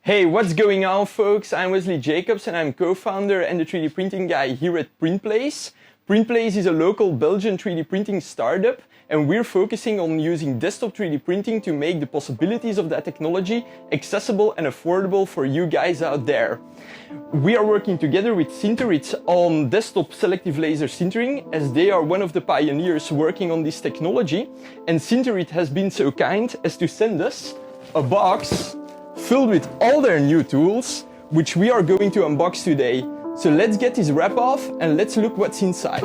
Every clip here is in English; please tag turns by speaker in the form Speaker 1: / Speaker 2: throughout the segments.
Speaker 1: Hey, what's going on, folks? I'm Wesly Jacobs and I'm co-founder and the 3D printing guy here at PrintPlace. PrintPlace is a local Belgian 3D printing startup, and we're focusing on using desktop 3D printing to make the possibilities of that technology accessible and affordable for you guys out there. We are working together with Sinterit on desktop selective laser sintering, as they are one of the pioneers working on this technology. And Sinterit has been so kind as to send us a box filled with all their new tools, which we are going to unbox today. So let's get this wrap off and let's look what's inside.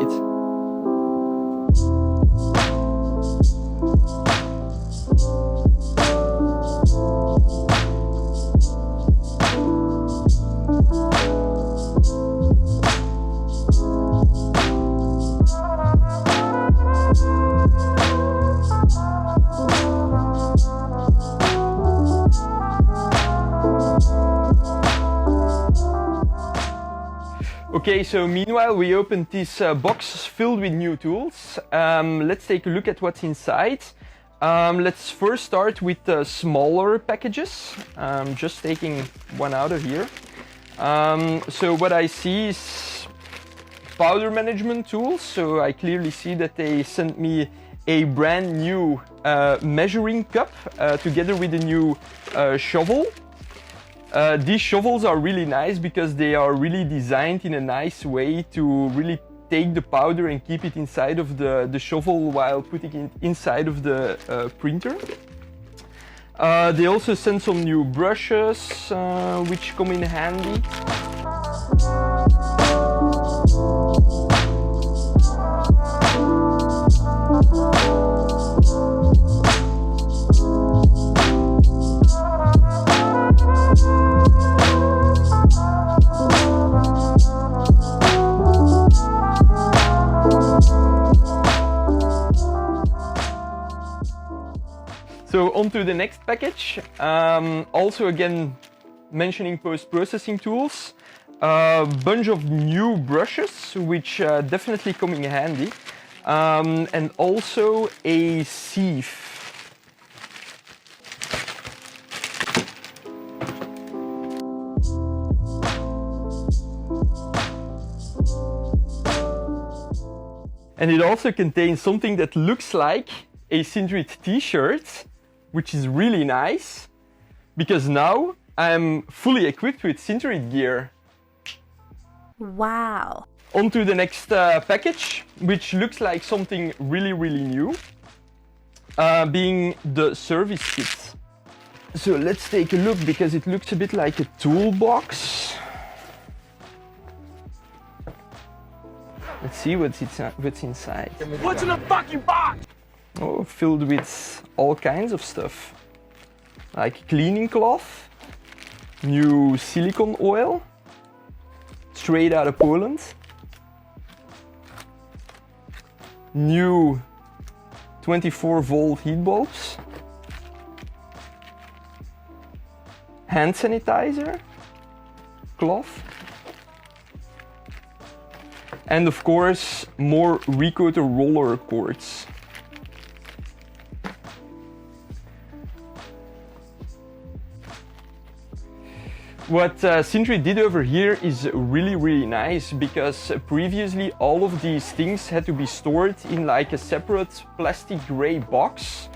Speaker 1: Okay, so meanwhile we opened this box filled with new tools. Let's take a look at what's inside. Let's first start with the smaller packages. Just taking one out of here. So what I see is powder management tools. So I clearly see that they sent me a brand new measuring cup together with a new shovel. These shovels are really nice because they are really designed in a nice way to really take the powder and keep it inside of the shovel while putting it inside of the printer. They also sent some new brushes which come in handy. So on to the next package, also again mentioning post-processing tools, a bunch of new brushes which definitely come in handy, and also a sieve. And it also contains something that looks like a Sinterit t-shirt, which is really nice, because now I'm fully equipped with Sinterit gear.
Speaker 2: Wow.
Speaker 1: On to the next package, which looks like something really new, being the service kit. So let's take a look, because it looks a bit like a toolbox. Let's see what's inside.
Speaker 3: What's in the fucking box?
Speaker 1: Oh, filled with all kinds of stuff, like cleaning cloth, new silicone oil, straight out of Poland, new 24-volt heat bulbs, hand sanitizer, cloth, and of course more recoater roller cords. What Sinterit did over here is really nice, because previously all of these things had to be stored in like a separate plastic gray box,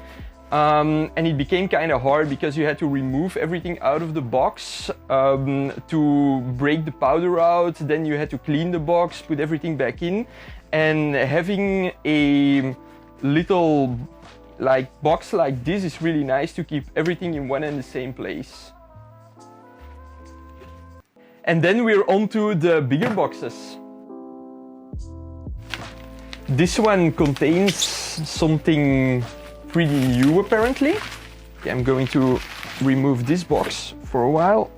Speaker 1: and it became kind of hard because you had to remove everything out of the box to break the powder out, then you had to clean the box, put everything back in, and having a little box like this is really nice to keep everything in one and the same place. And then we're on to the bigger boxes. This one contains something pretty new apparently. Okay, I'm going to remove this box for a while.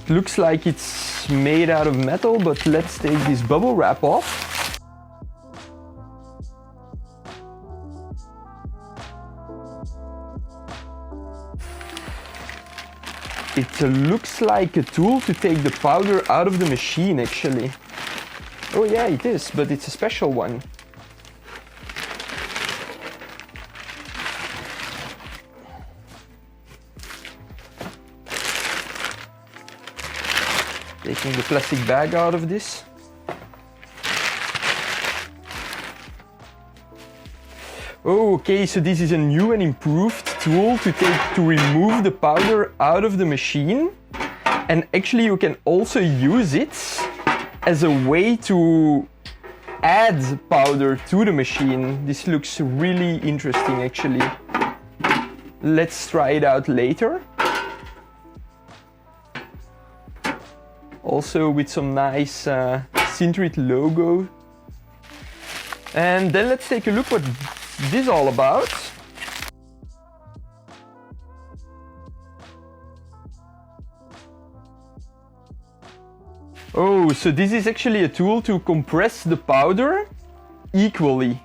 Speaker 1: Looks like it's made out of metal, but let's take this bubble wrap off. It looks like a tool to take the powder out of the machine, actually. Oh yeah, it is, but it's a special one. Taking the plastic bag out of this. Okay, so this is a new and improved tool to remove the powder out of the machine. And actually you can also use it as a way to add powder to the machine. This looks really interesting actually. Let's try it out later. Also with some nice Sinterit logo. And then let's take a look what this is all about. Oh, so this is actually a tool to compress the powder equally,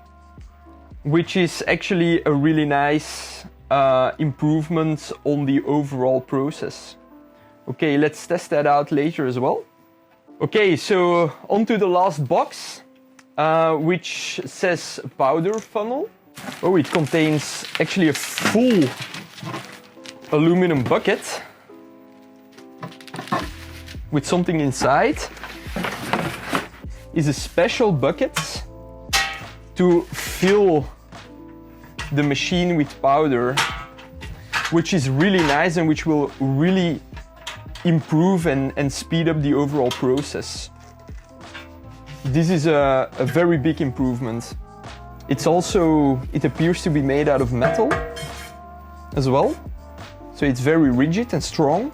Speaker 1: which is actually a really nice improvement on the overall process. Okay, let's test that out later as well. Okay, so on to the last box, which says powder funnel. Oh, it contains actually a full aluminum bucket with something inside. Is a special bucket to fill the machine with powder, which is really nice and which will really improve and speed up the overall process. This is a very big improvement. It appears to be made out of metal as well. So it's very rigid and strong.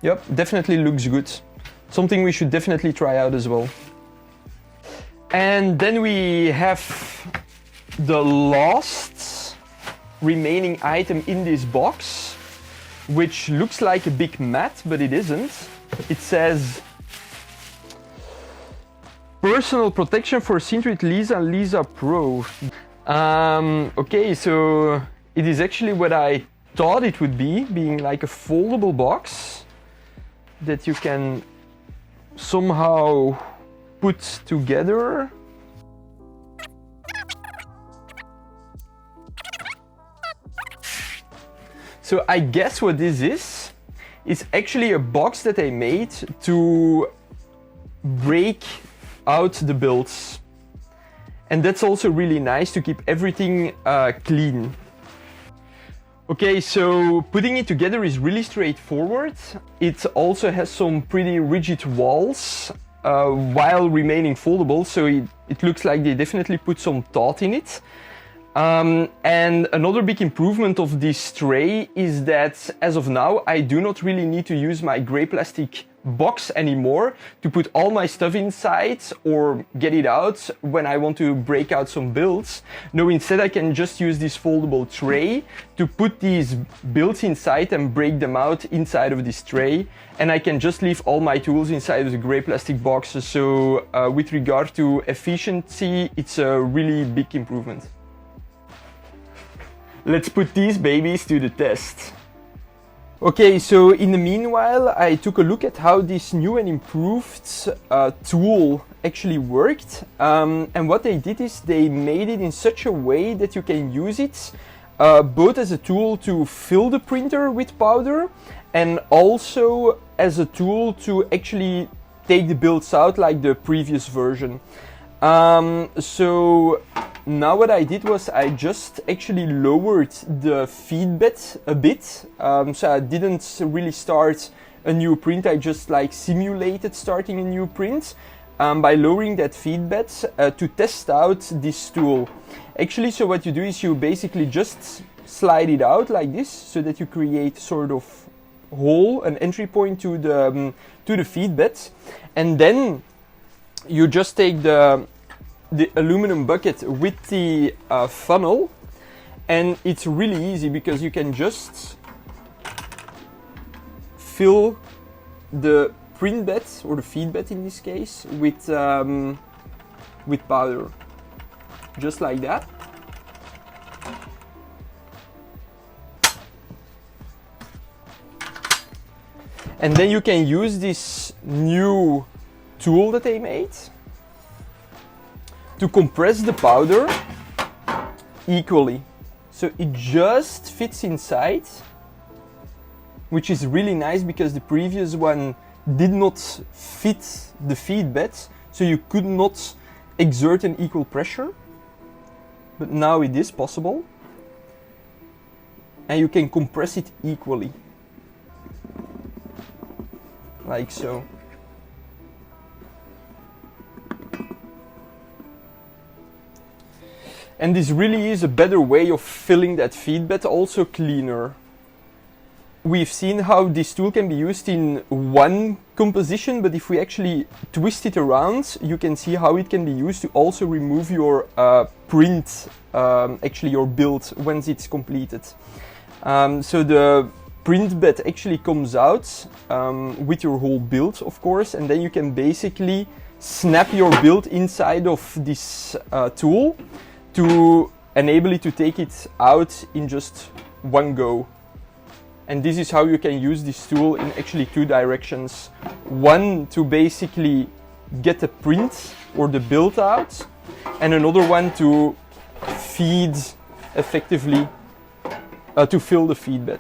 Speaker 1: Yep, definitely looks good. Something we should definitely try out as well. And then we have the last remaining item in this box, which looks like a big mat, but it isn't. It says personal protection for Sinterit Lisa and Lisa Pro. Okay, so it is actually what I thought it would be, being like a foldable box that you can somehow put together. So I guess what this is actually a box that I made to break out the builds. And that's also really nice to keep everything clean. Okay, so putting it together is really straightforward. It also has some pretty rigid walls while remaining foldable, so it looks like they definitely put some thought in it. And another big improvement of this tray is that as of now I do not really need to use my grey plastic box anymore to put all my stuff inside or get it out when I want to break out some builds. No, instead I can just use this foldable tray to put these builds inside and break them out inside of this tray, and I can just leave all my tools inside of the grey plastic box. So with regard to efficiency, it's a really big improvement. Let's put these babies to the test. Okay, so in the meanwhile, I took a look at how this new and improved tool actually worked. And what they did is they made it in such a way that you can use it both as a tool to fill the printer with powder and also as a tool to actually take the builds out like the previous version. So now what I did was I just actually lowered the feedbed a bit. So I didn't really start a new print, I just like simulated starting a new print by lowering that feedbed to test out this tool. Actually, so what you do is you basically just slide it out like this so that you create sort of hole, an entry point to the feedbed, and then you just take the aluminum bucket with the funnel, and it's really easy because you can just fill the print bed, or the feed bed in this case, with powder, just like that. And then you can use this new tool that they made to compress the powder equally. So it just fits inside which is really nice because the previous one did not fit the feed bed, so you could not exert an equal pressure, but now it is possible, and you can compress it equally, like so. And this really is a better way of filling that feed bed, also cleaner. We've seen how this tool can be used in one composition, but if we actually twist it around, you can see how it can be used to also remove your print, actually your build, once it's completed. So the print bed actually comes out with your whole build, of course, and then you can basically snap your build inside of this tool to enable it to take it out in just one go. And this is how you can use this tool in actually two directions. One, to basically get the print or the build out, and another one to feed effectively, to fill the feed bed.